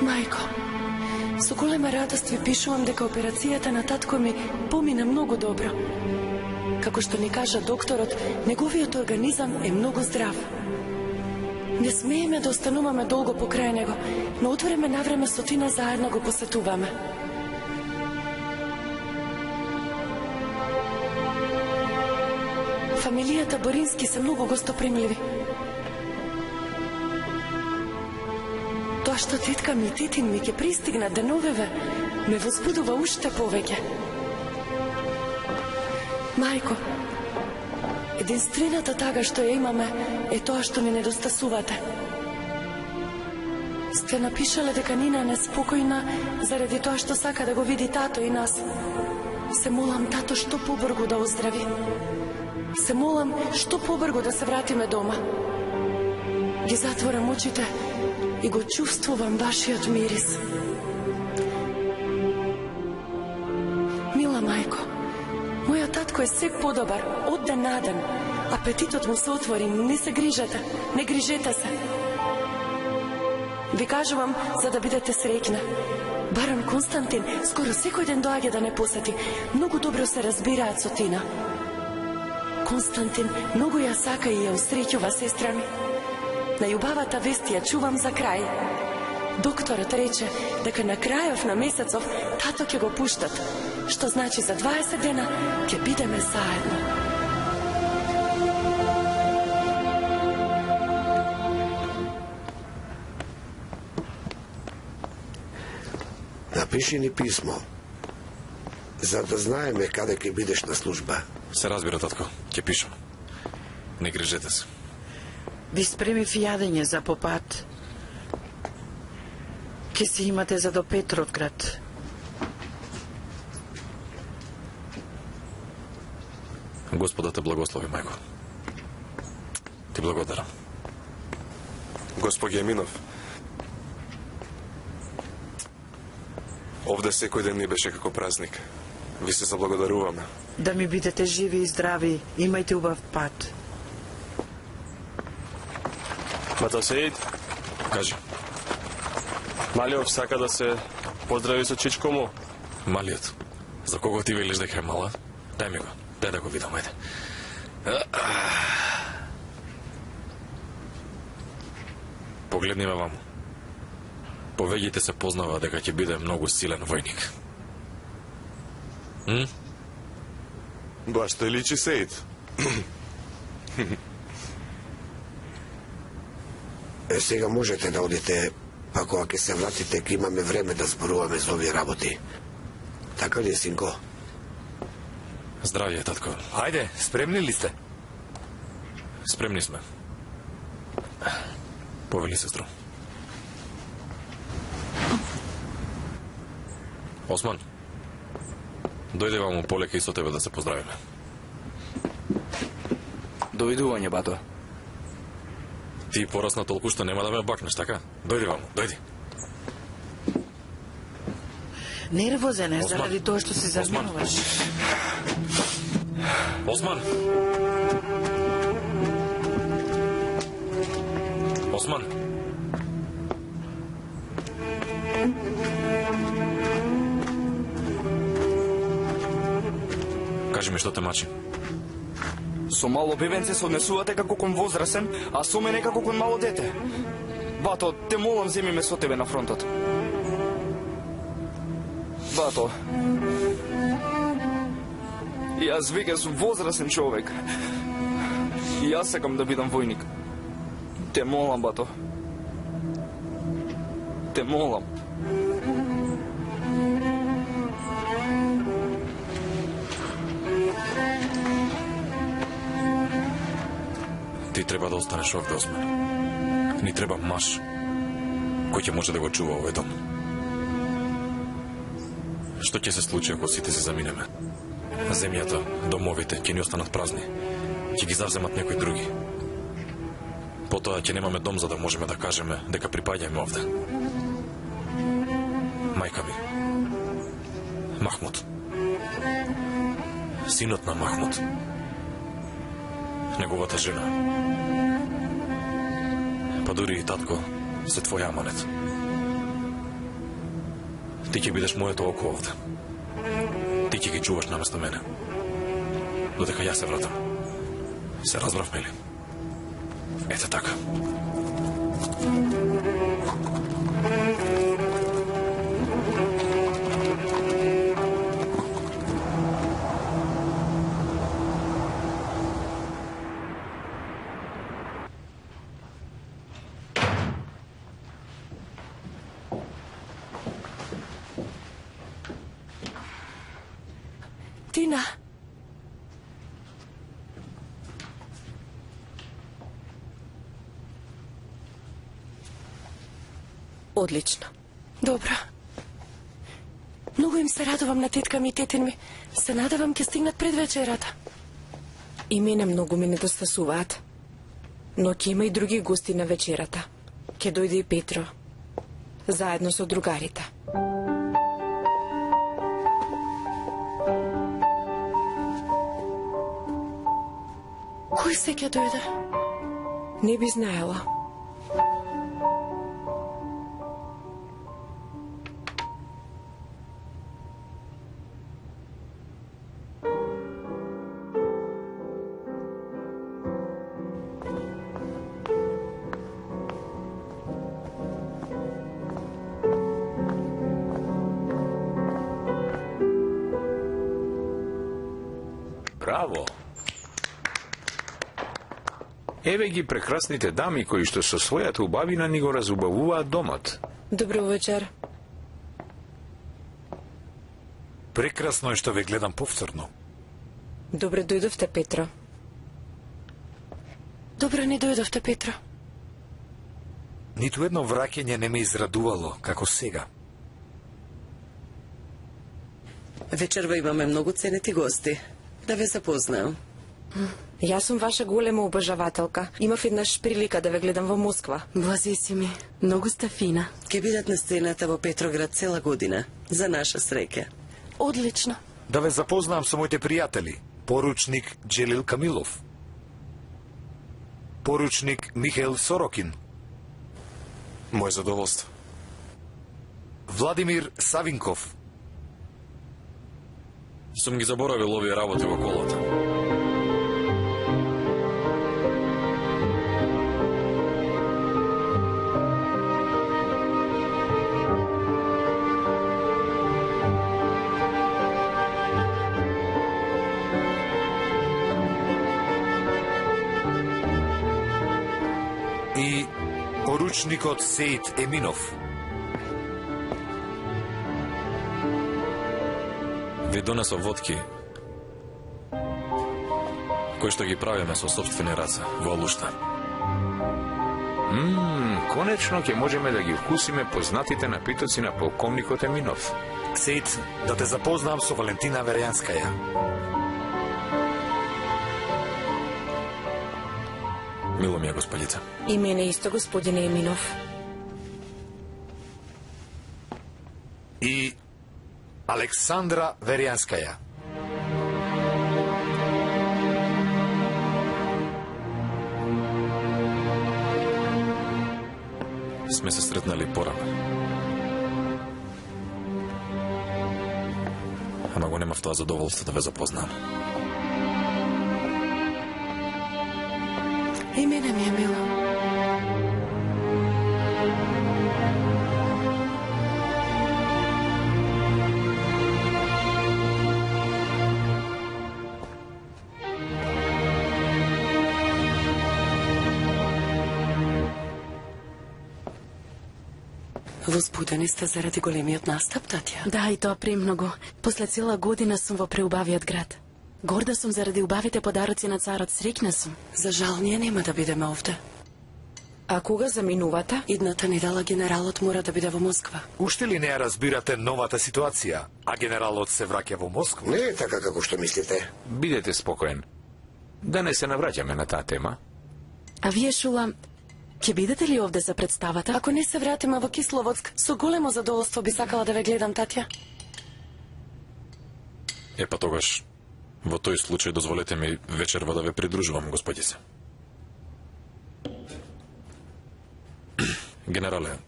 Мајко, со голема радост ви пишувам дека операцијата на татко ми помина многу добро. Како што ни кажа докторот, неговиот организам е многу здрав. Не смееме да остануваме долго покрај него, но од време на време со Тина заедно го посетуваме. Фамилијата Борински се многу гостопримливи. Тоа што тетка ми и тетин ми ќе пристигнат деновеве, ме возбудува уште повеќе. Мајко, единствената тага што ја имаме е тоа што ни недостасувате. Сте напишале дека Нина е неспокојна заради тоа што сака да го види тато и нас. Се молам тато што побрзо да оздрави. Се молам што побрзо да се вратиме дома. Ги затворам очите и го чувствувам вашиот мирис. Мила мајко, мојот татко е сек подобар, од ден на ден. Апетитот му се отвори, не се грижете, не грижете се. Ви кажувам за да бидете среќна. Барон Константин скоро секој ден доаѓа да не посети. Многу добро се разбираат со Тина. Константин многу ја сака и ја усреќува сестра ми. Најубавата вест ја чувам за крај. Докторот рече дека на крајов на месецов тато ќе го пуштат, што значи за 20 дена ќе бидеме заедно. Напиши ни писмо, за да знаеме каде ќе бидеш на служба. Се разбира, татко, ќе пишам. Не грижете се. Ви спремив јадење за попат. Ке си имате за до Петротград. Господа те благослови, мајко. Ти благодарам. Господ Еминов, овде секој ден ни беше како празник. Ви се заблагодаруваме. Да ми бидете живи и здрави, имајте убав пат. Матасеид, Кажи, Малиов сака да се поздрави со чичко му. малиот, за кого ти велиш дека е мала? Дај ми го, дај да го видам, ајде. Погледни ме ваму. Повеќите се познава дека ќе биде многу силен војник. Баш те личи, Сеид. Сега можете да одите, па кога ќе се вратите, ќе имаме време да зборуваме за овие работи. Така ли е, синко? Здравје, татко. Ајде, спремни ли сте? Спремни сме. Повели, сестро. Осман, дојде ваму полека и со тебе да се поздравиме. Довидување, бато. Ти порасна толку што нема да ме бакнеш, така? Дојди ваму, дојди. Нервозен е Осман. заради тоа што се заминуваш. Осман! Осман! Кажи ми што те мачи. Со мало бебенце се однесувате како кон возрасен, а со мене како кон мало дете. Бато, те молам, земи ме со тебе на фронтот. Бато, јас веќе сум возрасен човек. И јас сакам да бидам војник. Те молам, бато. Те молам. Ти треба да останеш овде, Осман. Ни треба маж кој ќе може да го чува овој дом. Што ќе се случи ако сите се заминеме? Земјата, домовите ќе ни останат празни. Ќе ги завземат некои други. Потоа ќе немаме дом за да можеме да кажеме дека припаѓаме овде. Мајка ми, Махмуд, синот на Махмуд, неговата жена, па дури и татко се твој аманет. Ти ќе бидеш моето око овде. Ти ќе ги чуваш наместо мене. Додека јас се вратам. Се разбравме ли? Ете така. Тина. Одлично. Добро. Многу им се радувам на тетка ми и тетин ми. Се надевам ќе стигнат пред вечерата. И мене многу ми недостасуваат. Но ќе има и други гости на вечерата. Ќе дојде и Петро. Заедно со другарите. Кој се ќе дојде? Не би знаела. Браво! Еве ги прекрасните дами кои што со својата убавина ни го разубавуваат домот. Добро вечер. Прекрасно е што ве гледам повторно. Добре дојдовте, Петро. Добро ни дојдовте, Петро. Ниту едно враќање не ме израдувало, како сега. Вечерва имаме многу ценети гости. Да ве запознаам. Јас сум ваша голема обожавателка. Имав еднаш прилика да ве гледам во Москва. Блази си ми. Многу сте фина. Ке бидат на сцената во Петроград цела година. За наша среќа. Одлично. Да ве запознам со моите пријатели. Поручник Джелил Камилов. Поручник Михаил Сорокин. Моje задоволство. Владимир Савинков. Сум ги заборавил овие работи во колата. И поручникот Сеид Еминов. Ви донесов водки, кои што ги правиме со собствени раце во Алушта. Конечно ќе можеме да ги вкусиме познатите напитоци на полковникот Еминов. Сеид, да те запознам со Валентина Верјанскаја. Мило ми е, господица. И мене исто, господине Еминов. И Александра Верјанскаја. Сме се сретнали порано. Ама го немав тоа задоволство да ве запознам. И мене ми е мило. Возбудени сте заради големиот настап, Татја? Да, и тоа премногу. После цела година сум во преубавиот град. Горда сум заради убавите подароци на царот, среќна сум. За жал, ние нема да бидеме овде. А кога заминувате? Идната недела генералот мора да биде во Москва. Уште ли не ја разбирате новата ситуација, а генералот се враќа во Москва? Не е така како што мислите. Бидете спокоен. Да не се навраќаме на таа тема. А вие, Шула, ќе бидете ли овде за представата? Ако не се вратиме во Кисловодск, со големо задоволство би сакала да ве гледам, Татја. Епа тогаш, во тој случај дозволете ми вечерва да ве придружувам, господице. Генерале,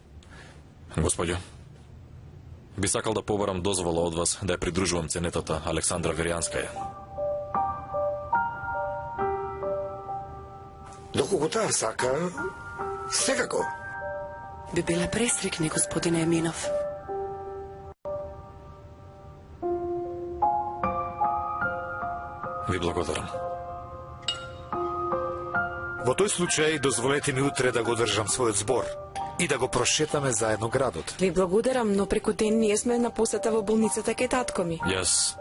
господјо, Би сакал да побарам дозвола од вас да ја придружувам ценетата Александра Веријанскаја. Доколку таа сака, секако. Би биле пресрекни, господине Еминов. Ви благодарам. Во тој случај, дозволете ми утре да го држам својот збор и да го прошетаме заедно градот. Ви благодарам, но преку ден ние сме на посета во болницата кај татко ми. Јас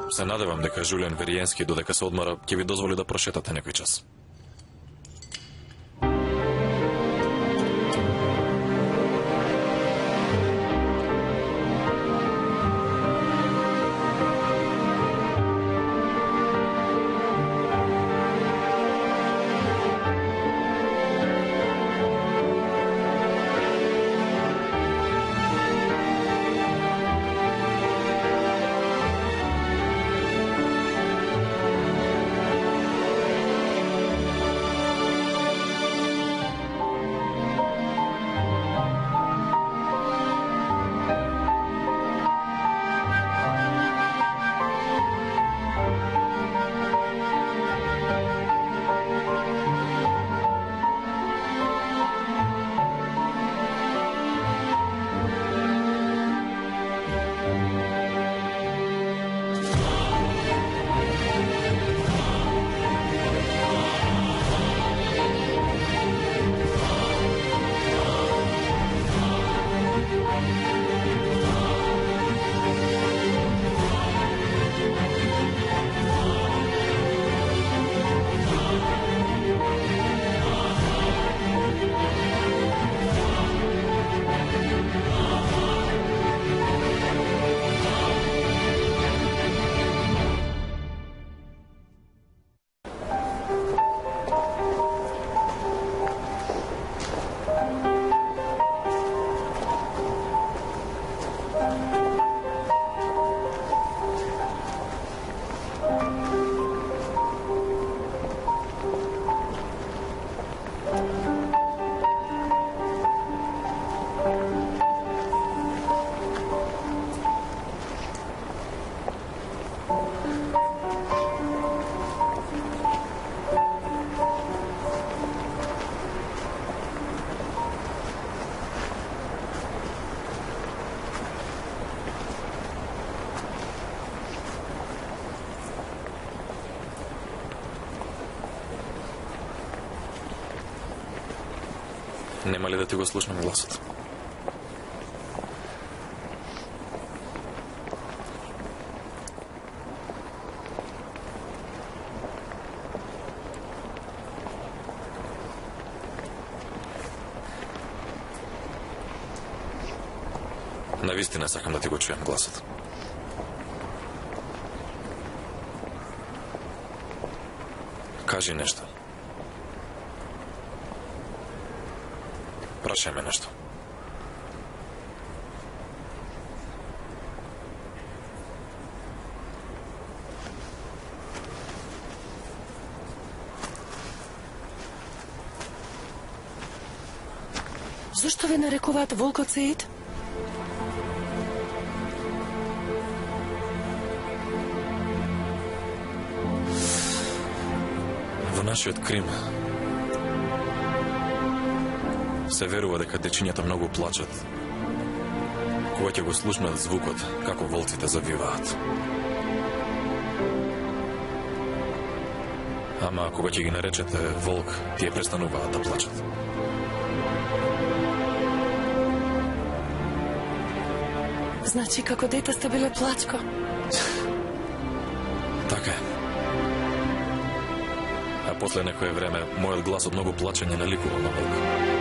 се надевам дека Жулијан Веријенски додека се одмара ќе ви дозволи да прошетате некој час. Нема ли да ти го слушнам гласот? Навистина сакам да ти го чујам гласот. Кажи нешто. Прашај ме нешто. Зошто ве нарекуваат волкот Сеид? Во нашиот Крим се верува дека дечињата многу плачат кога ќе го слушнат звукот како волците завиваат. Ама кога ќе ги наречете волк, тие престануваат да плачат. Значи, како дете сте биле плачко? Така е. А после некое време, мојот глас од многу плачење наликува на волк.